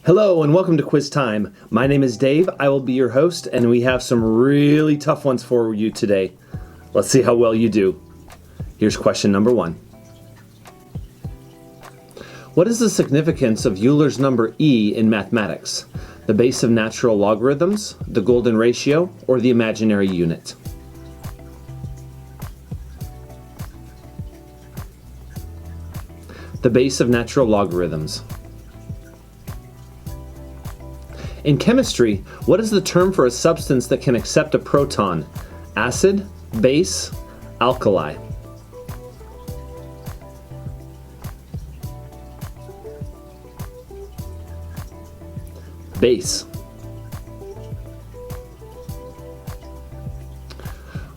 Hello and welcome to Quiz Time. My name is Dave. I will be your host, and we have some really tough ones for you today. Let's see how well you do. Here's question number 1. What is the significance of Euler's number E in mathematics? The base of natural logarithms, the golden ratio, or the imaginary unit? The base of natural logarithms. In chemistry, what is the term for a substance that can accept a proton? Acid, base, alkali? Base.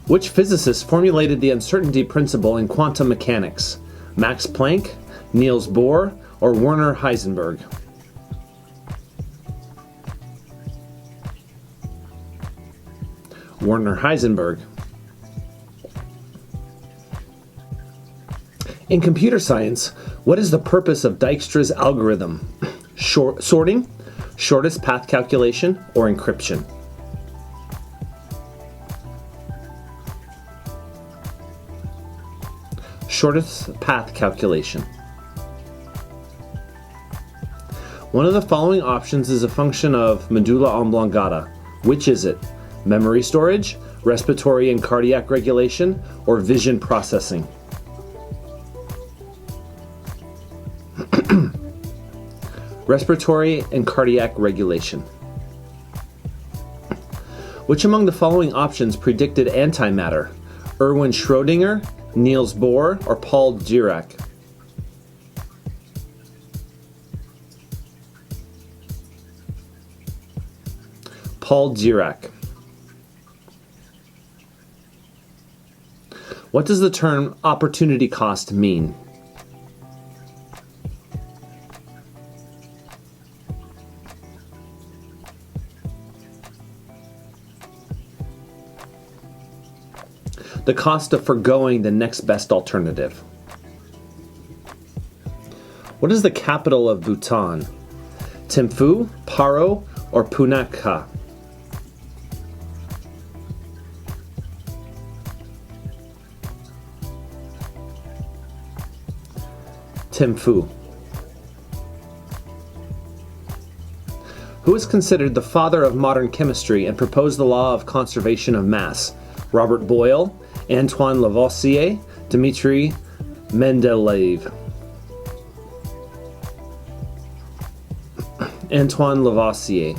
Which physicist formulated the uncertainty principle in quantum mechanics? Max Planck, Niels Bohr, or Werner Heisenberg? Werner Heisenberg. In computer science, what is the purpose of Dijkstra's algorithm? Sorting, shortest path calculation, or encryption? Shortest path calculation. One of the following options is a function of medulla oblongata. Which is it? Memory storage, respiratory and cardiac regulation, or vision processing? Respiratory and cardiac regulation. Which among the following options predicted antimatter? Erwin Schrödinger, Niels Bohr, or Paul Dirac? Paul Dirac. What does the term opportunity cost mean? The cost of forgoing the next best alternative. What is the capital of Bhutan? Thimphu, Paro, or Punakha? Thimphu. Who is considered the father of modern chemistry and proposed the law of conservation of mass? Robert Boyle, Antoine Lavoisier, Dmitri Mendeleev? Antoine Lavoisier.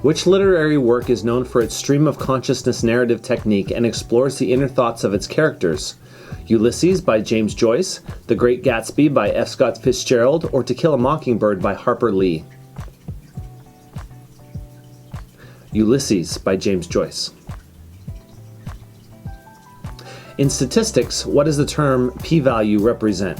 Which literary work is known for its stream of consciousness narrative technique and explores the inner thoughts of its characters? Ulysses by James Joyce, The Great Gatsby by F. Scott Fitzgerald, or To Kill a Mockingbird by Harper Lee? Ulysses by James Joyce. In statistics, what does the term p-value represent?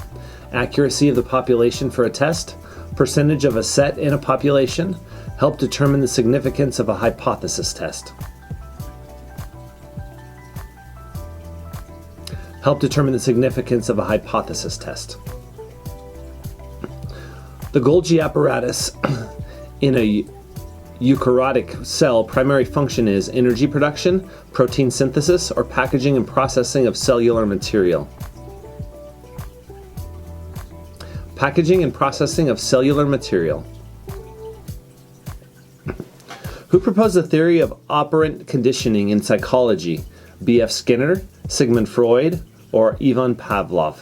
Accuracy of the population for a test, percentage of a set in a population, help determine the significance of a hypothesis test. Help determine the significance of a hypothesis test. The Golgi apparatus in a eukaryotic cell primary function is energy production, protein synthesis, or packaging and processing of cellular material. Packaging and processing of cellular material. Who proposed the theory of operant conditioning in psychology? B.F. Skinner, Sigmund Freud, or Ivan Pavlov?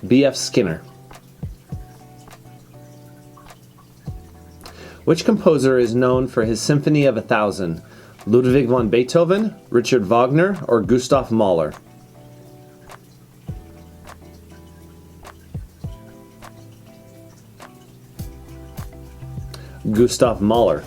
B.F. Skinner. Which composer is known for his Symphony of 1000? Ludwig van Beethoven, Richard Wagner, or Gustav Mahler? Gustav Mahler.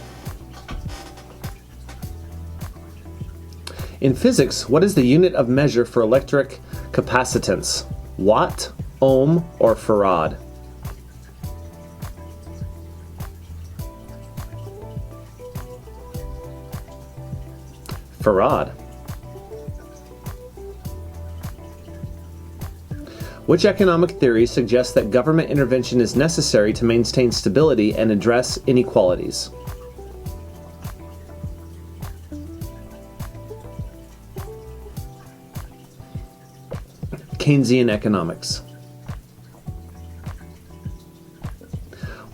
In physics, what is the unit of measure for electric capacitance? Watt, ohm, or farad? Farad. Which economic theory suggests that government intervention is necessary to maintain stability and address inequalities? Keynesian economics.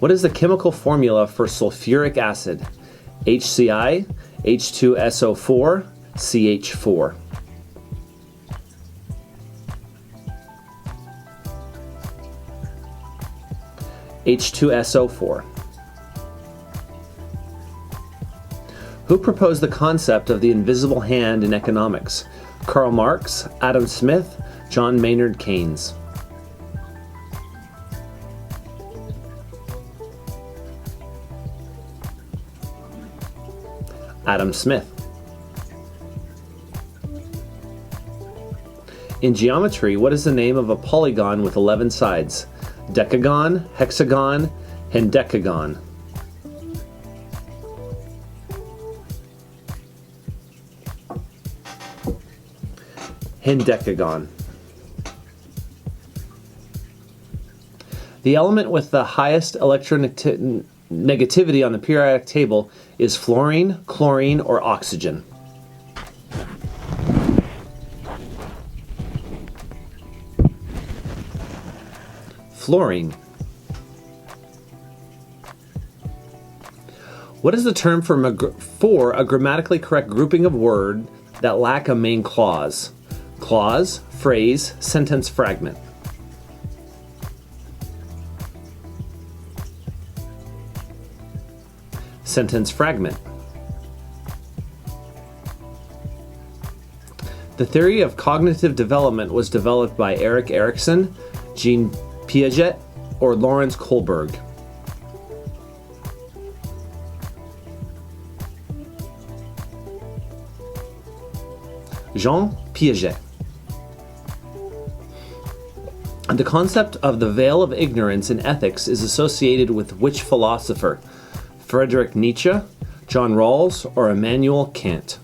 What is the chemical formula for sulfuric acid? HCl, H2SO4, CH4. H2SO4. Who proposed the concept of the invisible hand in economics? Karl Marx, Adam Smith, John Maynard Keynes. Adam Smith. In geometry, what is the name of a polygon with 11 sides? Decagon, hexagon, hendecagon. Hendecagon. The element with the highest electronegativity on the periodic table is fluorine, chlorine, or oxygen. Fluorine. What is the term for a grammatically correct grouping of words that lack a main clause? Clause, phrase, sentence fragment. Sentence fragment. The theory of cognitive development was developed by Erik Erikson, Jean Piaget, or Lawrence Kohlberg. Jean Piaget. The concept of the veil of ignorance in ethics is associated with which philosopher? Friedrich Nietzsche, John Rawls, or Immanuel Kant?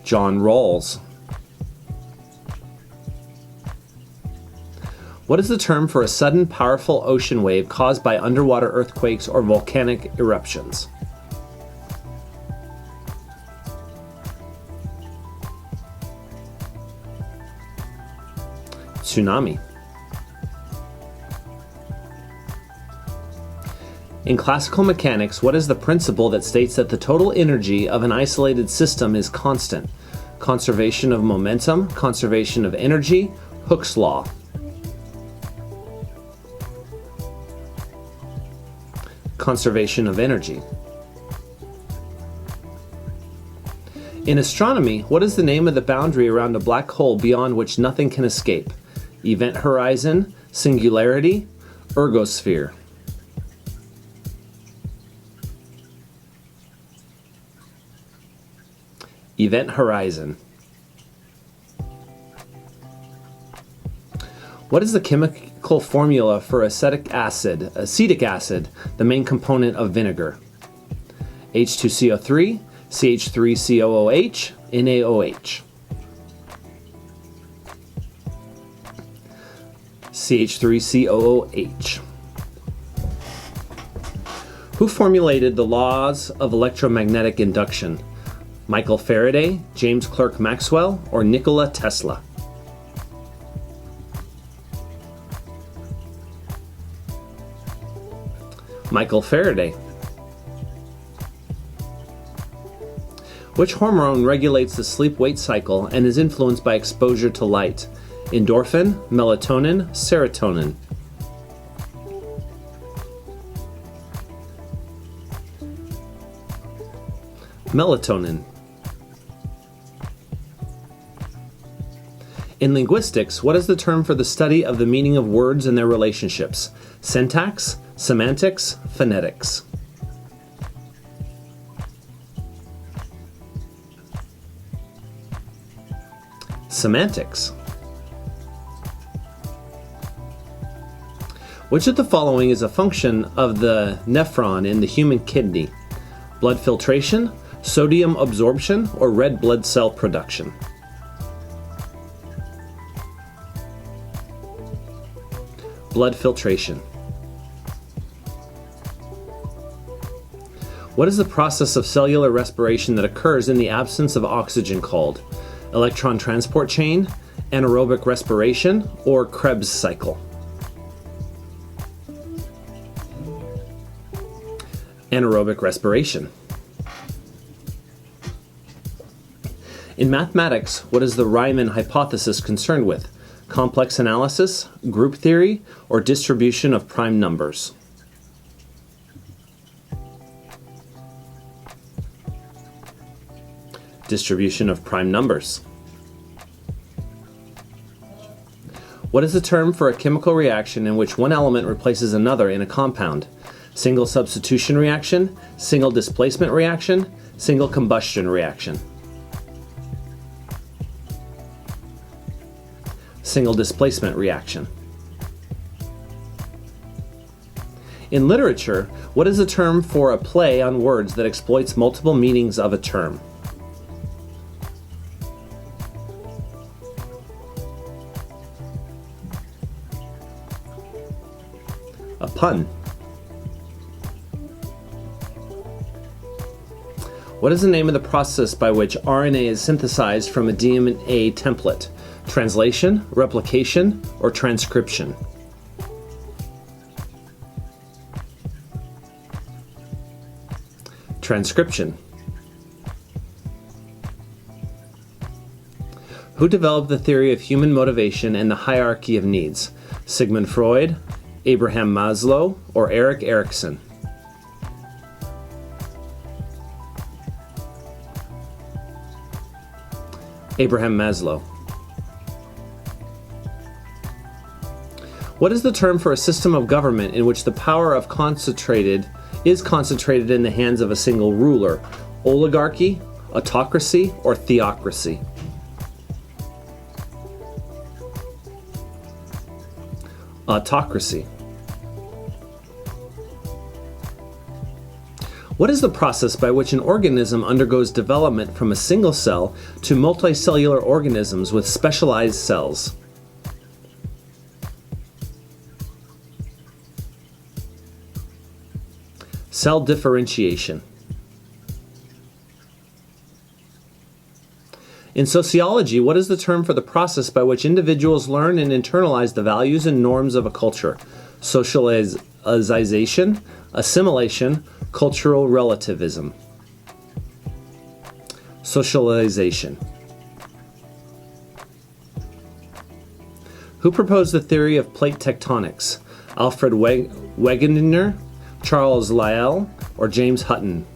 John Rawls. What is the term for a sudden, powerful ocean wave caused by underwater earthquakes or volcanic eruptions? Tsunami. In classical mechanics, what is the principle that states that the total energy of an isolated system is constant? Conservation of momentum, conservation of energy, Hooke's law. Conservation of energy. In astronomy, what is the name of the boundary around a black hole beyond which nothing can escape? Event horizon, singularity, ergosphere. Event horizon. What is the chemical formula for acetic acid, the main component of vinegar? H2CO3, CH3COOH, NaOH. CH3COOH. Who formulated the laws of electromagnetic induction? Michael Faraday, James Clerk Maxwell, or Nikola Tesla? Michael Faraday. Which hormone regulates the sleep-wake cycle and is influenced by exposure to light? Endorphin, melatonin, serotonin. Melatonin. In linguistics, what is the term for the study of the meaning of words and their relationships? Syntax, semantics, phonetics. Semantics. Which of the following is a function of the nephron in the human kidney? Blood filtration, Sodium absorption or red blood cell production? Blood filtration. What is the process of cellular respiration that occurs in the absence of oxygen called? Electron transport chain, anaerobic respiration, or Krebs cycle? Anaerobic respiration. In mathematics, what is the Riemann hypothesis concerned with? Complex analysis, group theory, or distribution of prime numbers? Distribution of prime numbers. What is the term for a chemical reaction in which one element replaces another in a compound? Single substitution reaction, single displacement reaction, single combustion reaction? Single displacement reaction. In literature, what is the term for a play on words that exploits multiple meanings of a term? A pun. What is the name of the process by which RNA is synthesized from a DNA template? Translation, replication, or transcription? Transcription. Who developed the theory of human motivation and the hierarchy of needs? Sigmund Freud, Abraham Maslow, or Erik Erikson? Abraham Maslow. What is the term for a system of government in which the power is concentrated in the hands of a single ruler? Oligarchy, autocracy, or theocracy? Autocracy. What is the process by which an organism undergoes development from a single cell to multicellular organisms with specialized cells? Cell differentiation. In sociology, what is the term for the process by which individuals learn and internalize the values and norms of a culture? Socialization, assimilation, cultural relativism. Socialization. Who proposed the theory of plate tectonics? Alfred Wegener, Charles Lyell, or James Hutton?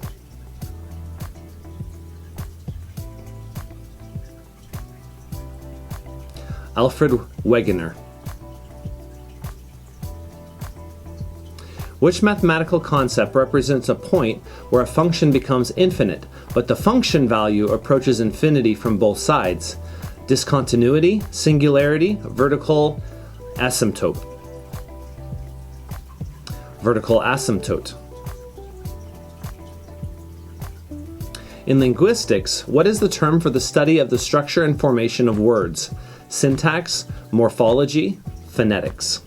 Alfred Wegener. Which mathematical concept represents a point where a function becomes infinite, but the function value approaches infinity from both sides? Discontinuity, singularity, vertical asymptote. Vertical asymptote. In linguistics, what is the term for the study of the structure and formation of words? Syntax, morphology, phonetics.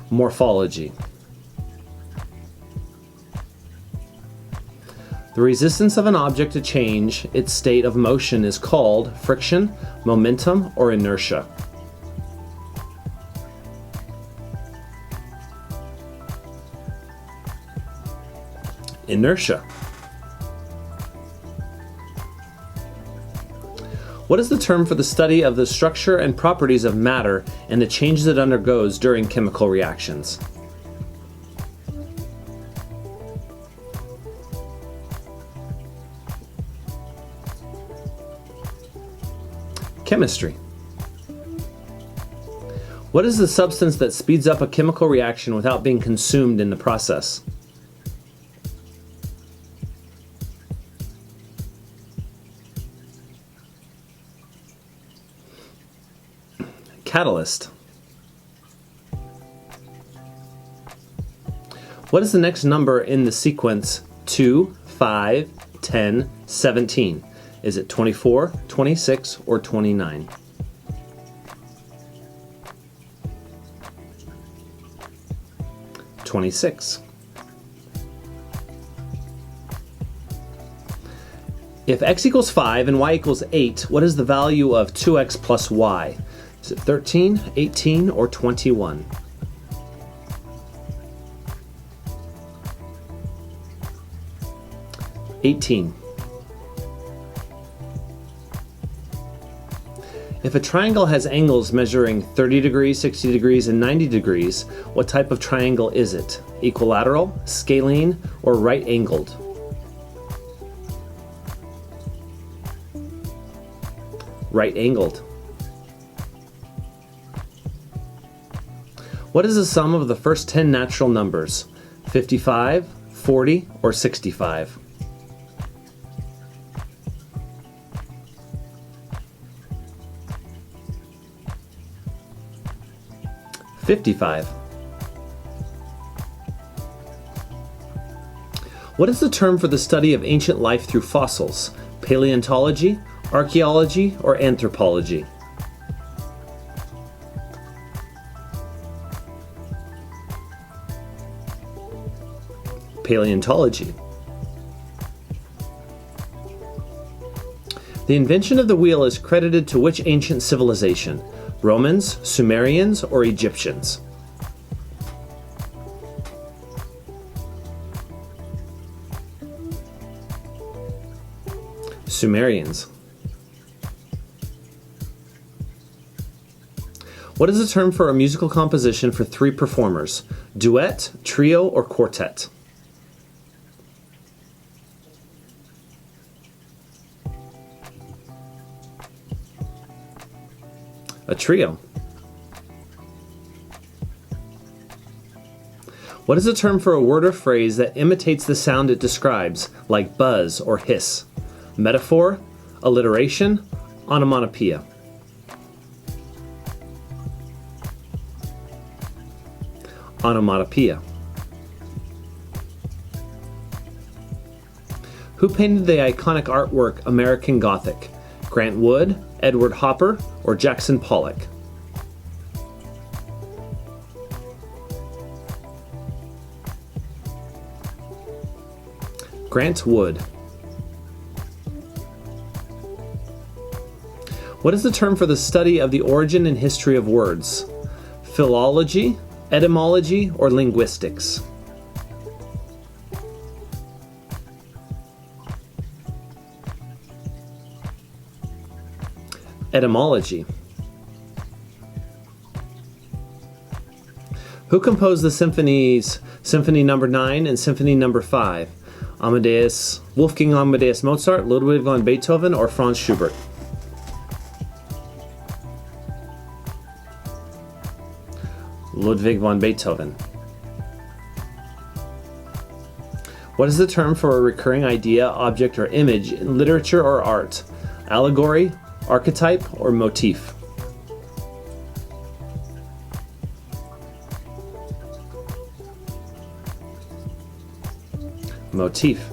Morphology. The resistance of an object to change its state of motion is called friction, momentum, or inertia. Inertia. What is the term for the study of the structure and properties of matter and the changes it undergoes during chemical reactions? Chemistry. What is the substance that speeds up a chemical reaction without being consumed in the process? Catalyst. What is the next number in the sequence 2, 5, 10, 17? Is it 24, 26, or 29? (26). If x equals 5 and y equals 8, what is the value of 2x plus y? Is it 13, 18, or 21? (18). If a triangle has angles measuring 30 degrees, 60 degrees, and 90 degrees, what type of triangle is it? Equilateral, scalene, or right-angled? Right-angled. What is the sum of the first 10 natural numbers? 55, 40, or 65? 55. What is the term for the study of ancient life through fossils? Paleontology, archaeology, or anthropology? Paleontology. The invention of the wheel is credited to which ancient civilization? Romans, Sumerians, or Egyptians? Sumerians. What is the term for a musical composition for 3 performers? Duet, trio, or quartet? A trio. What is a term for a word or phrase that imitates the sound it describes, like buzz or hiss? Metaphor, alliteration, onomatopoeia? Onomatopoeia. Who painted the iconic artwork American Gothic? Grant Wood, Edward Hopper, or Jackson Pollock? Grant Wood. What is the term for the study of the origin and history of words? Philology, etymology, or linguistics? Etymology. Who composed the symphonies Symphony No. 9 and Symphony No. 5? Wolfgang Amadeus Mozart, Ludwig van Beethoven, or Franz Schubert? Ludwig van Beethoven. What is the term for a recurring idea, object, or image in literature or art? Allegory, archetype, or motif? Motif.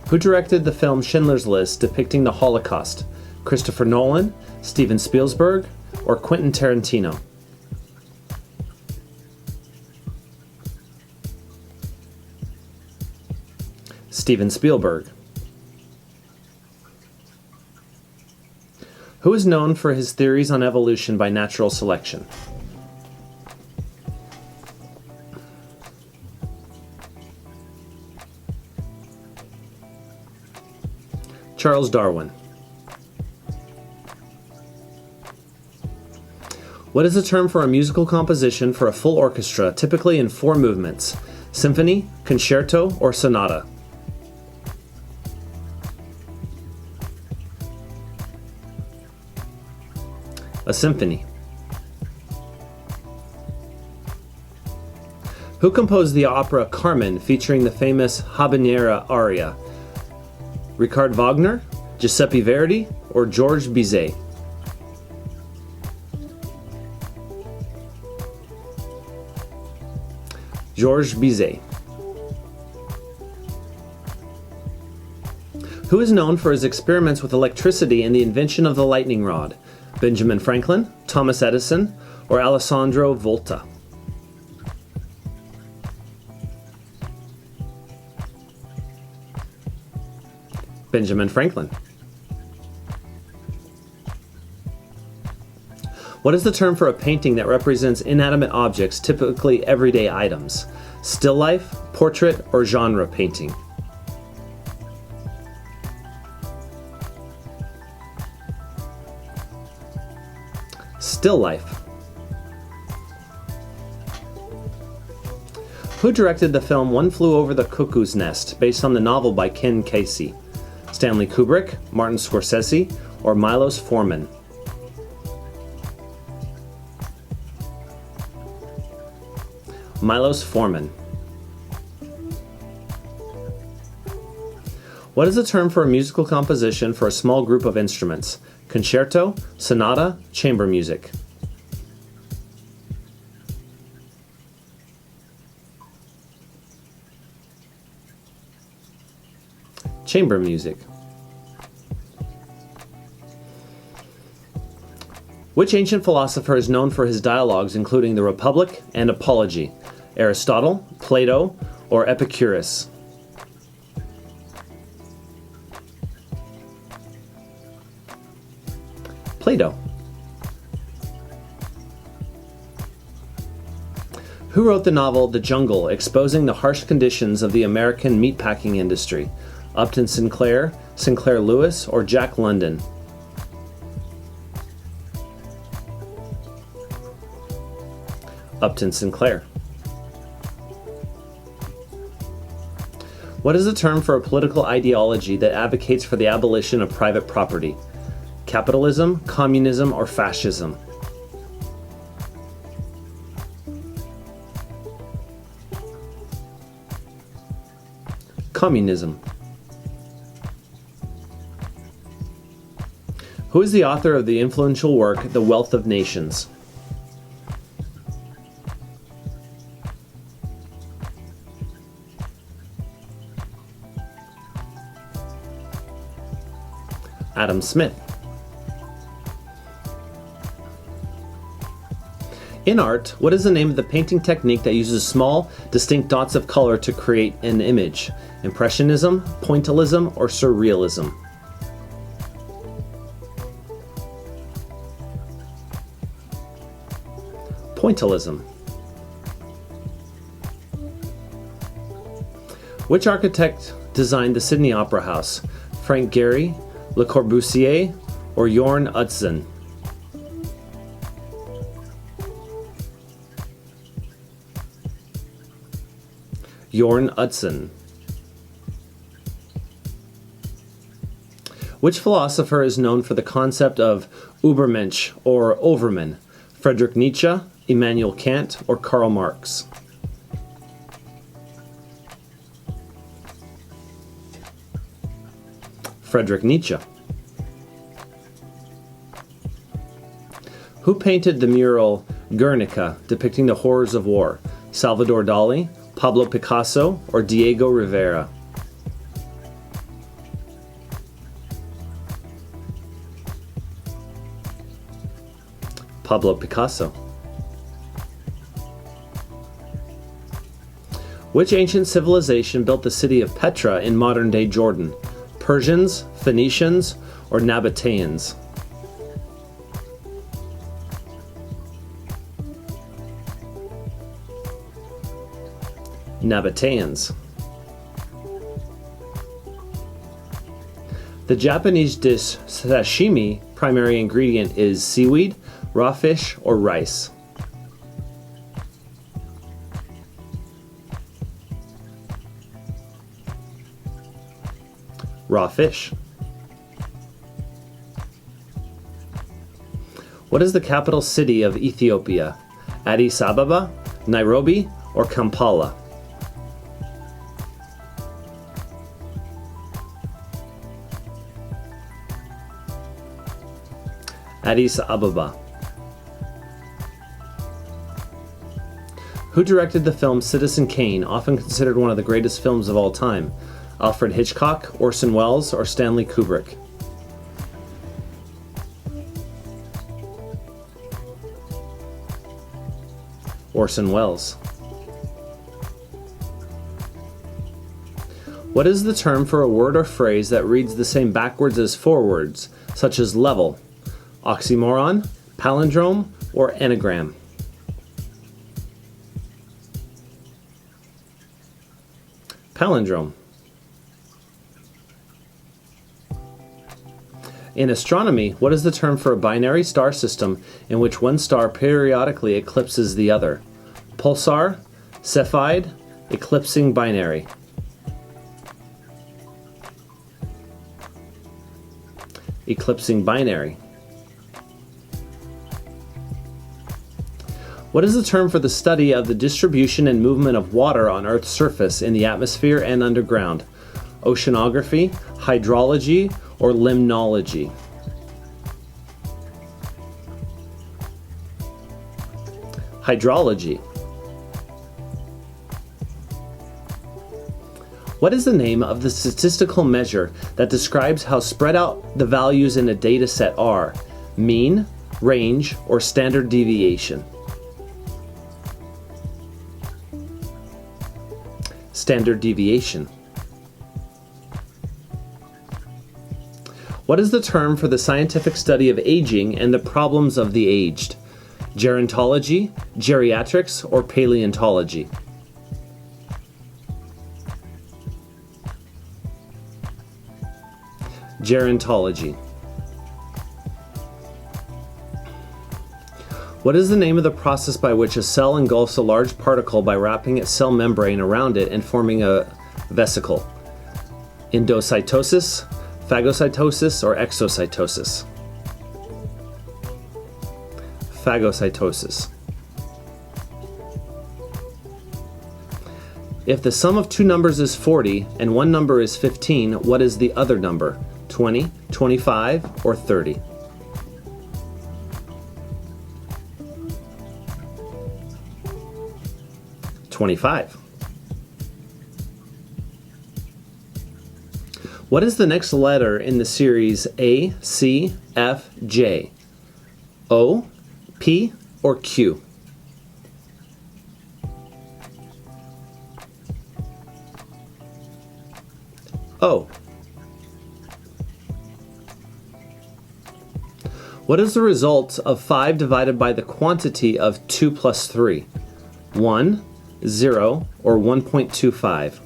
Who directed the film Schindler's List depicting the Holocaust? Christopher Nolan, Steven Spielberg, or Quentin Tarantino? Steven Spielberg. Who is known for his theories on evolution by natural selection? Charles Darwin. What is the term for a musical composition for a full orchestra, typically in 4 movements? Symphony, concerto, or sonata? A symphony. Who composed the opera Carmen featuring the famous habanera aria? Richard Wagner, Giuseppe Verdi, or Georges Bizet? Georges Bizet. Who is known for his experiments with electricity and the invention of the lightning rod? Benjamin Franklin, Thomas Edison, or Alessandro Volta? Benjamin Franklin. What is the term for a painting that represents inanimate objects, typically everyday items? Still life, portrait, or genre painting? Still life. Who directed the film One Flew Over the Cuckoo's Nest, based on the novel by Ken Kesey? Stanley Kubrick, Martin Scorsese, or Milos Forman? Milos Forman. What is the term for a musical composition for a small group of instruments? Concerto, sonata, chamber music? Chamber music. Which ancient philosopher is known for his dialogues including the Republic and Apology? Aristotle, Plato, or Epicurus? Plato. Who wrote the novel The Jungle, exposing the harsh conditions of the American meatpacking industry? Upton Sinclair, Sinclair Lewis, or Jack London? Upton Sinclair. What is the term for a political ideology that advocates for the abolition of private property? Capitalism, communism, or fascism? Communism. Who is the author of the influential work The Wealth of Nations? Adam Smith. In art, what is the name of the painting technique that uses small, distinct dots of color to create an image? Impressionism, pointillism, or surrealism? Pointillism. Which architect designed the Sydney Opera House? Frank Gehry, Le Corbusier, or Jorn Utzon? Jorn Utzon. Which philosopher is known for the concept of Übermensch or Overman? Friedrich Nietzsche, Immanuel Kant, or Karl Marx? Friedrich Nietzsche. Who painted the mural Guernica depicting the horrors of war? Salvador Dali, Pablo Picasso, or Diego Rivera? Pablo Picasso. Which ancient civilization built the city of Petra in modern-day Jordan? Persians, Phoenicians, or Nabateans? Nabateans. The Japanese dish sashimi primary ingredient is seaweed, raw fish, or rice? Raw fish. What is the capital city of Ethiopia? Addis Ababa, Nairobi, or Kampala? Addis Ababa. Who directed the film Citizen Kane, often considered one of the greatest films of all time? Alfred Hitchcock, Orson Welles, or Stanley Kubrick? Orson Welles. What is the term for a word or phrase that reads the same backwards as forwards, such as level? Oxymoron, palindrome, or anagram? Palindrome. In astronomy, what is the term for a binary star system in which one star periodically eclipses the other? Pulsar, Cepheid, eclipsing binary. Eclipsing binary. What is the term for the study of the distribution and movement of water on Earth's surface in the atmosphere and underground? Oceanography, hydrology, or limnology? Hydrology. What is the name of the statistical measure that describes how spread out the values in a data set are? Mean, range, or standard deviation? Standard deviation. What is the term for the scientific study of aging and the problems of the aged? Gerontology, geriatrics, or paleontology? Gerontology. What is the name of the process by which a cell engulfs a large particle by wrapping its cell membrane around it and forming a vesicle? Endocytosis, phagocytosis, or exocytosis? Phagocytosis. If the sum of two numbers is 40 and one number is 15, what is the other number? 20, 25, or 30? $25. What is the next letter in the series A, C, F, J? O, P, or Q? O. What is the result of 5 divided by the quantity of 2 plus 3? 1, 0, or 1.25?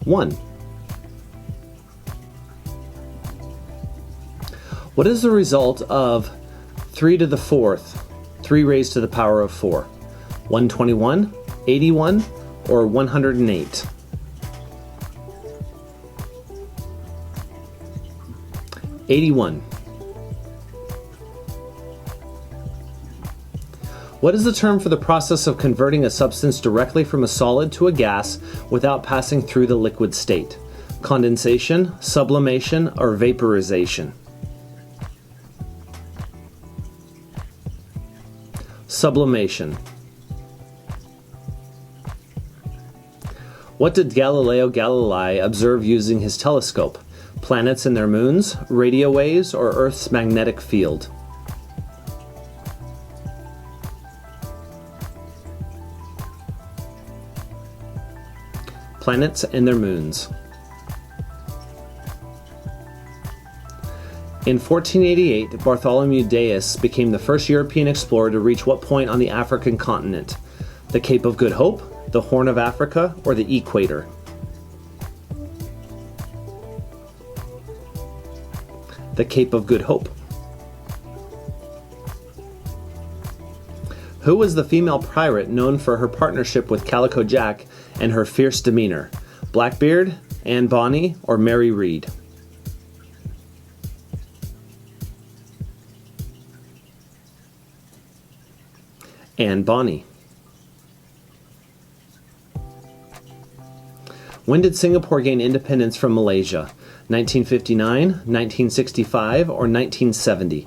One. What is the result of 3 to the 4th, 3 raised to the power of 4? 121, 81, or 108? 81. What is the term for the process of converting a substance directly from a solid to a gas without passing through the liquid state? Condensation, sublimation, or vaporization? Sublimation. What did Galileo Galilei observe using his telescope? Planets and their moons, radio waves, or Earth's magnetic field? Planets and their moons. In 1488, Bartholomew Dias became the first European explorer to reach what point on the African continent? The Cape of Good Hope, the Horn of Africa, or the Equator? The Cape of Good Hope. Who was the female pirate known for her partnership with Calico Jack and her fierce demeanor? Blackbeard, Anne Bonny, or Mary Read? Anne Bonny. When did Singapore gain independence from Malaysia? 1959, 1965, or 1970?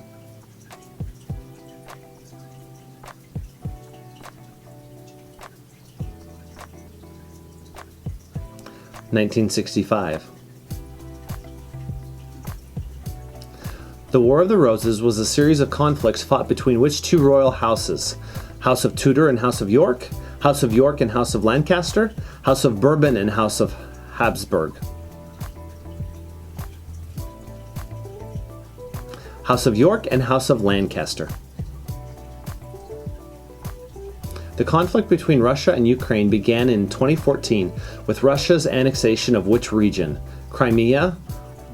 (1965). The War of the Roses was a series of conflicts fought between which two royal houses? House of Tudor and House of York, House of York and House of Lancaster, House of Bourbon and House of Habsburg. House of York and House of Lancaster. The conflict between Russia and Ukraine began in 2014 with Russia's annexation of which region? Crimea,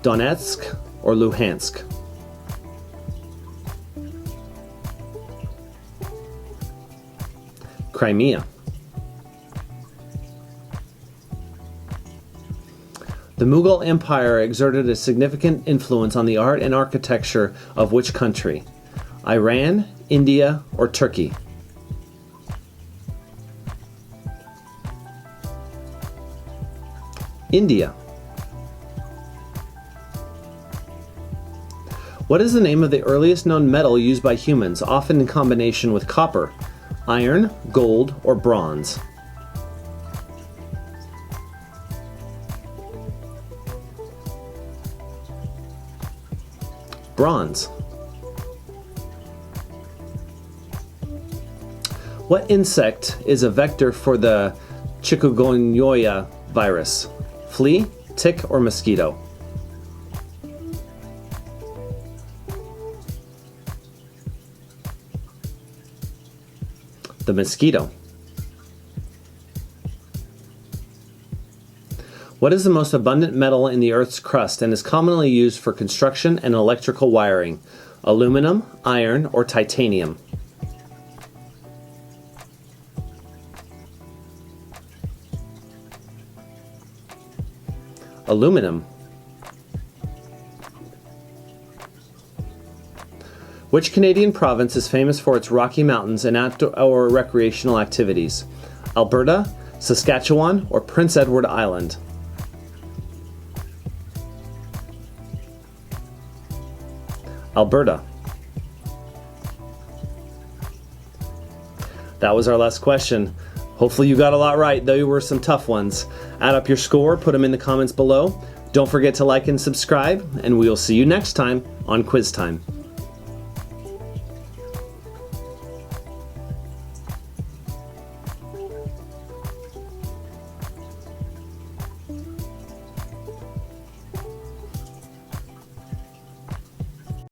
Donetsk, or Luhansk? Crimea. The Mughal Empire exerted a significant influence on the art and architecture of which country? Iran, India, or Turkey? India. What is the name of the earliest known metal used by humans, often in combination with copper? Iron, gold, or bronze? Bronze. What insect is a vector for the chikungunya virus? Flea, tick, or mosquito? The mosquito. What is the most abundant metal in the Earth's crust and is commonly used for construction and electrical wiring? Aluminum, iron, or titanium? Aluminum. Which Canadian province is famous for its Rocky Mountains and outdoor recreational activities? Alberta, Saskatchewan, or Prince Edward Island? Alberta. That was our last question. Hopefully you got a lot right, though there were some tough ones. Add up your score, put them in the comments below. Don't forget to like and subscribe, and we'll see you next time on Quiz Time.